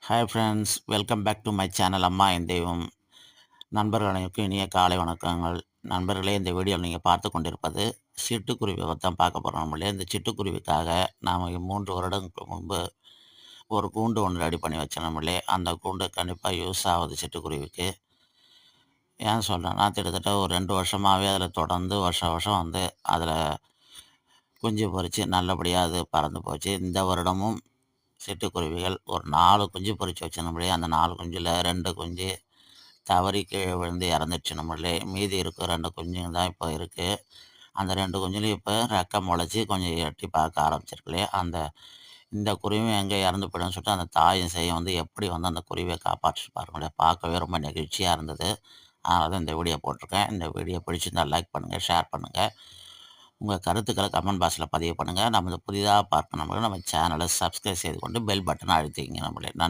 Hi friends, welcome back to my channel அம்மா என் தெய்வம். நண்பர்கள் அனைவருக்கும் இனிய காலை வணக்கங்கள். நண்பர்களே, இந்த வீடியோவில் நீங்கள் பார்த்து கொண்டிருப்பது சிட்டுக்குருவியை பற்றி தான் பார்க்க போகிறோம். நம்மளே இந்த சிட்டுக்குருவிக்காக நாம் 3 வருடங்களுக்கு முன்பு ஒரு கூண்டு ஒன்று ரெடி பண்ணி வச்சோம். நம்மளே அந்த கூண்டு கண்டிப்பாக யூஸ் ஆகுது சிட்டுக்குருவிக்கு. ஏன் சொல்கிறேன்னா, கிட்டத்தட்ட ஒரு 2 வருஷமாகவே அதில் தொடர்ந்து வருஷம் வருஷம் வந்து அதில் குஞ்சு பொரித்து நல்லபடியாக அது பறந்து போச்சு. இந்த வருடமும் சிட்டுக்குருவிகள் ஒரு 4 குஞ்சு பொரிச்சு வச்சு நம்மளே அந்த 4 குஞ்சில் 2 குஞ்சு தவறி கீழே விழுந்து இறந்துடுச்சு நம்மளே. மீதி இருக்க 2 குஞ்சுங்க தான் இப்போ இருக்குது. அந்த 2 குஞ்சுலையும் இப்போ ரெக்கை முளைச்சி கொஞ்சம் எட்டி பார்க்க ஆரம்பிச்சிருக்குல்லே. இந்த குருவியும் எங்கே இறந்து போயிடும்னு சொல்லிட்டு அந்த தாயும் செய்யும் வந்து எப்படி வந்து அந்த குருவியை காப்பாற்றி பாருங்களேன். பார்க்கவே ரொம்ப நெகிழ்ச்சியாக இருந்தது. அதனால தான் இந்த வீடியோ போட்டிருக்கேன். இந்த வீடியோ பிடிச்சிருந்தால் லைக் பண்ணுங்கள், ஷேர் பண்ணுங்கள். உங்கள் கருத்துக்களை கமெண்ட் பாக்ஸில் பதிவு பண்ணுங்கள். நம்ம புதிதாக பார்க்கணும் நம்ம சேனலை சப்ஸ்கிரைப் செய்து கொண்டு பெல் பட்டனை அழுத்திங்க நம்மளே. நன்றி.